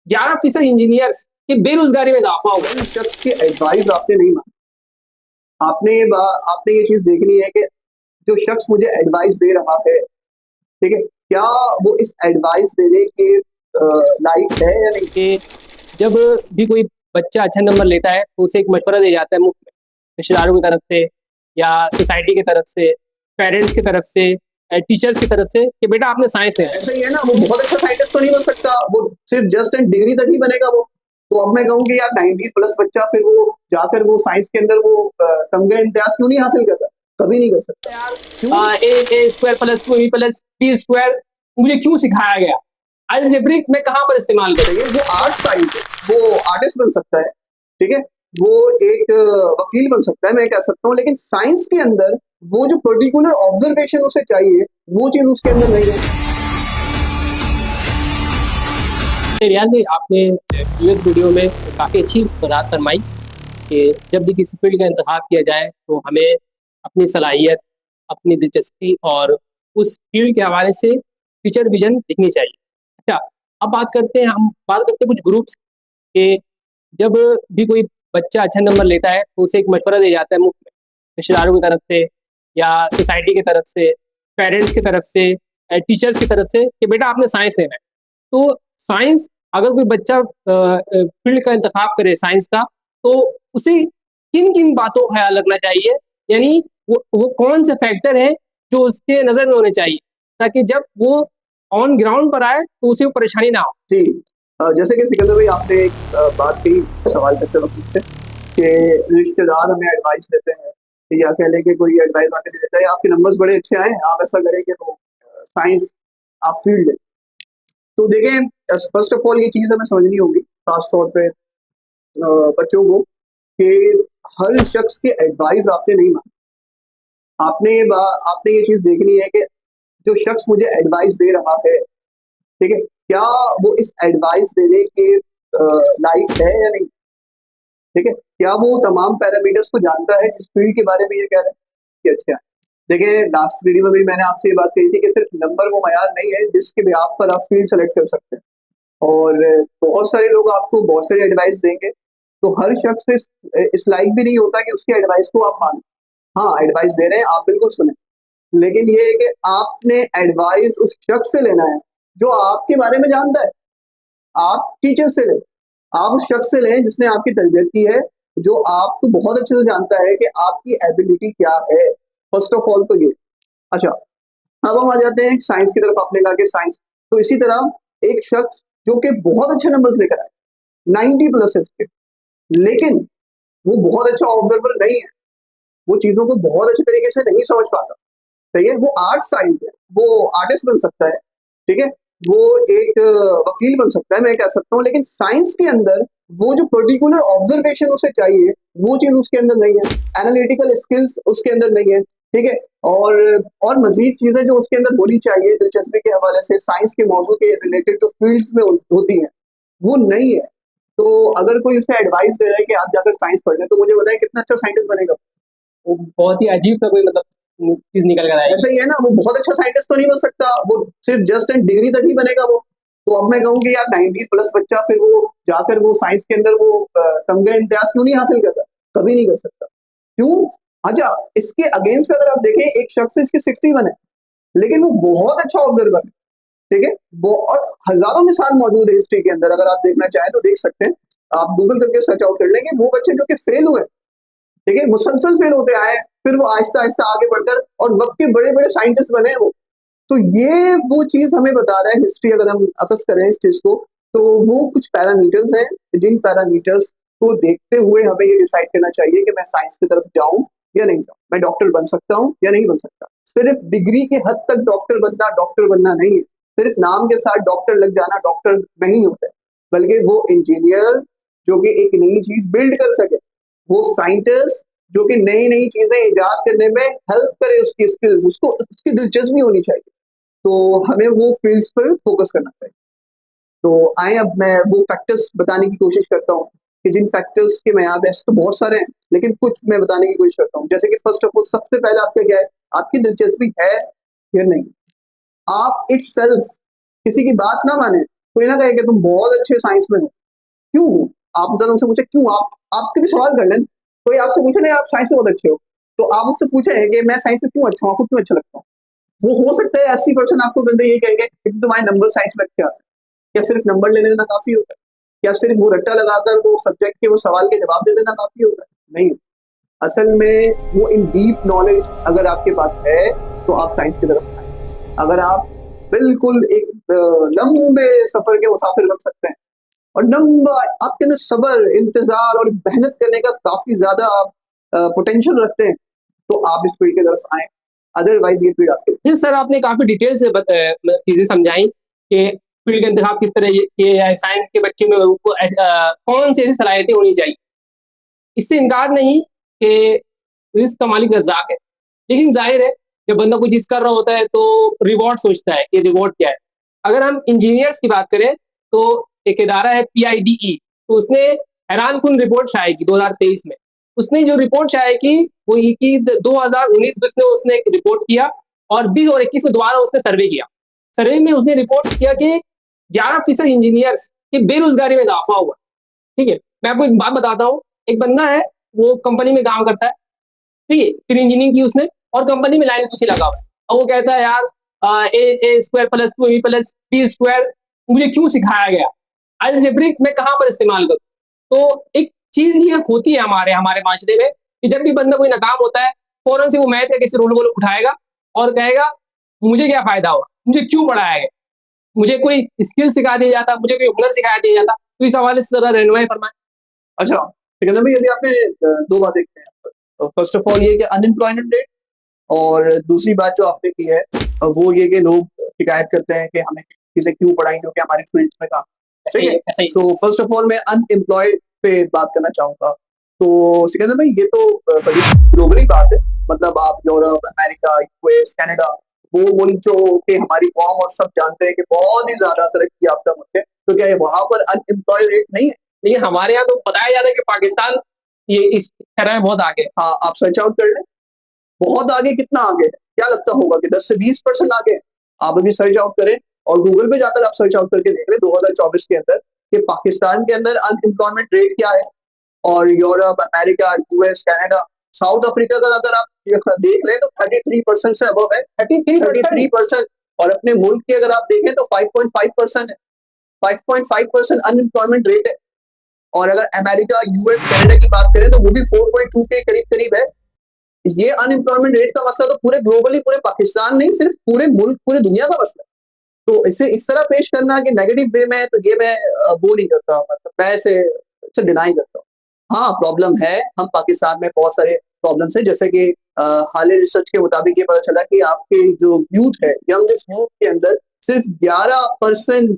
11% engineers की बेरोजगारी में इजाफा हो गया। उस शख्स की एडवाइस आपने नहीं मानी। आपने ये चीज देखनी है कि जो शख्स मुझे एडवाइस दे रहा है, ठीक है, क्या वो इस एडवाइस देने के लायक है या नहीं। कि जब भी कोई बच्चा अच्छा नंबर लेता है तो उसे एक मशवरा दिया जाता है मुफ्त में, रिश्तेदारों की तरफ से या सोसाइटी की तरफ से, पेरेंट्स की तरफ से, टीचर्स की तरफ से कि बेटा आपने साइंस लेना है। ऐसा ही है ना, वो बहुत अच्छा साइंटिस्ट तो नहीं बन सकता, वो सिर्फ जस्ट एंड डिग्री तक ही बनेगा वो। तो अब मैं कहूँ कि यार 90 प्लस बच्चा फिर वो जाकर वो साइंस के अंदर वो तमगा इम्तियाज क्यों नहीं हासिल करता, कभी नहीं कर सकता यार। A square plus 2 plus B square मुझे क्यों सिखाया गया, अलजेब्रिक मैं कहाँ पर इस्तेमाल करेंगे। वो आर्ट साइंस है, वो आर्टिस्ट बन सकता है, ठीक है, वो एक वकील बन सकता है, मैं कह सकता हूँ, लेकिन साइंस के अंदर वो जो पर्टिकुलर ऑब्जर्वेशन उसे चाहिए वो चीज उसके अंदर नहीं है। रियाज भाई, आपने प्रीवियस वीडियो में काफ़ी अच्छी वजाहत फरमाई कि जब भी किसी फील्ड का इंतखाब किया जाए तो हमें अपनी सलाहियत, अपनी दिलचस्पी और उस फील्ड के हवाले से फ्यूचर विजन दिखनी चाहिए। अच्छा, अब बात करते हैं, हम बात करते हैं कुछ ग्रुप्स के। जब भी कोई बच्चा अच्छा नंबर लेता है तो उसे एक मशवरा दिया जाता है मुफ्त में, रिश्तेदारों की तरफ से या सोसाइटी की तरफ से, पेरेंट्स की तरफ से, टीचर्स की तरफ से कि बेटा आपने साइंस लेना है। तो साइंस, अगर कोई बच्चा फील्ड का इंतखाब करे साइंस का, तो उसे किन किन बातों का ख्याल रखना चाहिए, यानी वो कौन से फैक्टर हैं जो उसके नज़र में होने चाहिए ताकि जब वो ऑन ग्राउंड पर आए तो उसे परेशानी ना हो। जी, जैसे कि सिकंदर भाई आपने एक बात कही सवाल करते वक्त मुझसे कि रिश्तेदार हमें एडवाइस देते हैं या कह लें कि कोई एडवाइस आके दे देता है आपके नंबर्स बड़े अच्छे आए, आप ऐसा करें कि तो साइंस आप फील्ड लें। तो देखें, फर्स्ट ऑफ ऑल ये चीज़ हमें समझनी होगी खास तौर पे बच्चों को कि हर शख्स की एडवाइस आपने नहीं मानी। आपने ये चीज़ देखनी है कि जो शख्स मुझे एडवाइस दे रहा है, ठीक है, क्या वो इस एडवाइस देने के लायक है या नहीं, ठीक है, क्या वो तमाम पैरामीटर्स को जानता है जिस फील्ड के बारे में ये कह रहा है कि अच्छा है। देखिए, लास्ट वीडियो में भी मैंने आपसे ये बात कही थी कि सिर्फ नंबर वो मयार नहीं है जिसके बिहाफ पर आप फील्ड सेलेक्ट कर सकते हैं, और बहुत सारे लोग आपको बहुत सारी एडवाइस देंगे, तो हर शख्स इस लायक भी नहीं होता कि उसकी एडवाइस को आप मानें। हाँ, एडवाइस दे रहे हैं आप बिल्कुल सुने, लेकिन ये है कि आपने एडवाइस उस शख्स से लेना है जो आपके बारे में जानता है। आप टीचर से लें, आप उस शख्स से लें जिसने आपकी तरबियत की है, जो आपको बहुत अच्छे से जानता है कि आपकी एबिलिटी क्या है। फर्स्ट ऑफ ऑल तो ये। अच्छा, अब हम आ जाते हैं साइंस की तरफ। आपने कहा कि साइंस, तो इसी तरह एक शख्स जो कि बहुत अच्छे नंबर्स लेकर आए 90 प्लस है उसके, लेकिन वो बहुत अच्छा ऑब्जर्वर नहीं है, वो चीजों को बहुत अच्छे तरीके से नहीं समझ पाता, सही है, वो आर्ट साइंस है, वो आर्टिस्ट बन सकता है, ठीक है, वो एक वकील बन सकता है, मैं कह सकता हूँ, लेकिन साइंस के अंदर वो जो पर्टिकुलर ऑब्जर्वेशन उसे चाहिए वो चीज उसके अंदर नहीं है, एनालिटिकल स्किल्स उसके अंदर नहीं है, ठीक है, और मजीद चीजें जो उसके अंदर होनी चाहिए दिलचस्पी के हवाले से साइंस के मौजू के रिलेटेड जो फील्ड्स में होती हैं वो नहीं है। तो अगर कोई उसे एडवाइस दे रहा है कि आप जाकर साइंस पढ़ लें, तो मुझे बताएं कितना अच्छा साइंटिस्ट बनेगा। वो बहुत ही अजीब सा कोई मतलब चीज निकल कर आएगी। ऐसा ही है ना, वो बहुत अच्छा साइंटिस्ट तो नहीं बन सकता, वो सिर्फ जस्ट एंड डिग्री तक ही बनेगा वो। तो अब मैं कहूँ कि यार 90 प्लस बच्चा फिर वो जाकर वो साइंस के अंदर वो तमगा इम्तियाज क्यों नहीं हासिल करता, कभी नहीं कर सकता। क्यों? अच्छा, इसके अगेंस्ट अगर आप देखें, एक शख्स इसके 61 है, लेकिन वो बहुत अच्छा ऑब्जर्वर है, ठीक है, वो और हजारों मिसाल मौजूद है हिस्ट्री के अंदर, अगर आप देखना चाहें तो देख सकते हैं, आप गूगल करके सर्च आउट कर लेंगे। वो बच्चे जो कि फेल हुए, ठीक है, मुसलसल फेल होते आए, फिर वो आहिस्ता आहिस्ता आगे बढ़कर और वक्त के बड़े बड़े साइंटिस्ट बने वो। तो ये वो चीज हमें बता रहा है हिस्ट्री, अगर हम अकस करें इस चीज को, तो वो कुछ पैरामीटर्स हैं जिन पैरामीटर्स को देखते हुए हमें ये डिसाइड करना चाहिए कि मैं साइंस की तरफ जाऊं या नहीं जाऊं, मैं डॉक्टर बन सकता हूं या नहीं बन सकता। सिर्फ डिग्री के हद तक डॉक्टर बनना नहीं है, सिर्फ नाम के साथ डॉक्टर लग जाना डॉक्टर नहीं होता है, बल्कि वो इंजीनियर जो कि एक नई चीज बिल्ड कर सके, वो साइंटिस्ट जो कि नई नई चीजें इजाद करने में हेल्प करे, उसकी स्किल्स, उसको उसकी दिलचस्पी होनी चाहिए। तो हमें वो फील्ड्स पर फोकस करना चाहिए। तो आए, अब मैं वो फैक्टर्स बताने की कोशिश करता हूँ कि जिन फैक्टर्स के मैं यहाँ वैसे तो बहुत सारे हैं, लेकिन कुछ मैं बताने की कोशिश करता हूँ। जैसे कि फर्स्ट ऑफ ऑल सबसे पहले आपका क्या है, आपकी दिलचस्पी है या नहीं। आप इट्स सेल्फ किसी की बात ना माने, कोई ना कहे कि तुम बहुत अच्छे साइंस में हो, क्यों? आप जरा उनसे पूछे क्यों? आप कभी सवाल कर लें, कोई आपसे पूछे नहीं आप साइंस में बहुत अच्छे हो, तो आप उससे पूछे कि मैं साइंस में क्यों अच्छा हूँ, आपको क्यों अच्छा लगता हूँ? वो हो सकता है 80% आपको बंदे ये कहेंगे कि तुम्हारे नंबर साइंस में अच्छे आते हैं। क्या सिर्फ नंबर ले लेना काफी होता है? क्या सिर्फ वो रट्टा लगाकर वो सब्जेक्ट के वो सवाल के जवाब दे देना काफी होता है? नहीं। असल में वो इन डीप नॉलेज अगर आपके पास है तो आप साइंस की तरफ आए। अगर आप बिल्कुल एक लंबे सफर के मुसाफिर बन सकते हैं और लंबा आपके अंदर सब्र, इंतजार और मेहनत करने का काफी ज्यादा आप पोटेंशियल रखते हैं, तो आप इस फील्ड की तरफ आए। अदरवाइज ये फील्ड आपके जी सर, आपने काफ़ी डिटेल से चीज़ें समझाई कि फील्ड का इंतखाब किस तरह किया जाए, साइंस के बच्चे में उनको कौन सी ऐसी सलाहियतें होनी चाहिए। इससे इनकार नहीं कि रिस्क का मालिक रज़्ज़ाक है। लेकिन ज़ाहिर है जब बंदा कोई चीज़ कर रहा होता है तो रिवॉर्ड सोचता है कि रिवॉर्ड क्या है। अगर हम इंजीनियर्स की बात करें तो एक इदारा है PIDE, तो उसने हैरानकुन रिपोर्ट शाये की 2023 में। उसने जो रिपोर्ट शाये की वो ये कि 2019-20 में उसने एक रिपोर्ट किया और 20 और 21 में दोबारा उसने सर्वे किया। सर्वे में उसने रिपोर्ट किया कि 11% इंजीनियर्स की बेरोज़गारी में इज़ाफ़ा हुआ। ठीक है? मैं आपको एक बात बताता हूँ, एक बंदा है, वो कंपनी में काम करता है, ठीक है? फिर इंजीनियरिंग की उसने और कंपनी में लाइन पीछे लगा हुआ है और वो कहता है यार A square plus 2 plus B square मुझे क्यों सिखाया गया? अलजेब्रिक मैं कहाँ पर इस्तेमाल करूँ? तो एक चीज़ ये होती है हमारे हमारे माशरे में कि जब भी बंदा कोई नाकाम होता है, फ़ौरन से वो मैथ या किसी रूल को उठाएगा और कहेगा, मुझे क्या फ़ायदा हुआ? मुझे क्यों पढ़ाया गया? मुझे कोई स्किल सिखा दिया जाता, मुझे कोई हुनर सिखाया दिया जाता। तो इस हवाले से ज़रा रहनुमाई फरमाएँ। अच्छा, सिकंदर भाई अभी आपने 2 बातें की हैं। फर्स्ट ऑफ ऑल ये कि अनएम्प्लॉयमेंट रेट और दूसरी बात जो आपने की है वो ये कि लोग शिकायत करते हैं कि हमें चीज़ें क्यों पढ़ाई क्योंकि हमारी फील्ड में काम ऐसा ठीक ही है? ऐसा ही। सो फर्स्ट ऑफ ऑल मैं अनएम्प्लॉयड पे बात करना चाहूँगा। तो सिकंदर भाई ये तो बड़ी ग्लोबली बात है। मतलब आप यूरोप, अमेरिका, यूएस, कनाडा वो मुल्क जो कि हमारी कौम और सब जानते हैं कि बहुत ही ज़्यादा तरक्की याफ्ता मुल्क है। तो क्या वहाँ पर अनएम्प्लॉयड रेट नहीं है? लेकिन हमारे यहाँ तो बताया जाता है कि पाकिस्तान ये इस तरह में बहुत आगे है। हाँ, आप सर्च आउट कर लें। बहुत आगे कितना आगे है? क्या लगता होगा कि 10 से 20% आगे है? आप अभी सर्च आउट करें और गूगल पे जाकर आप सर्च आउट करके देख लें 2024 के अंदर कि पाकिस्तान के अंदर अनएम्प्लॉयमेंट रेट क्या है और Europe, America, US, Canada, south Africa का अगर आप देख लें तो 33% से अबव है। 33% और अपने मुल्क की अगर आप देखें तो 5.5% है। 5.5% अनएम्प्लॉयमेंट रेट है। और अगर अमेरिका, यूएस, कनाडा की बात करें तो वो भी 4.2 के करीब-करीब है। ये अनएम्प्लॉयमेंट रेट का मसला तो पूरे ग्लोबली पूरे पाकिस्तान नहीं सिर्फ पूरे मुल्क पूरी दुनिया का मसला है। तो इसे इस तरह पेश करना कि नेगेटिव वे में तो ये मैं वो नहीं करता मतलब मैं इसे डिनाई करता हूँ। हाँ, प्रॉब्लम है, हम पाकिस्तान में बहुत सारे प्रॉब्लम्स हैं जैसे कि हालिया रिसर्च के मुताबिक ये पता चला कि आपके जो यूथ है, यंगेस्ट यूथ के अंदर सिर्फ 11%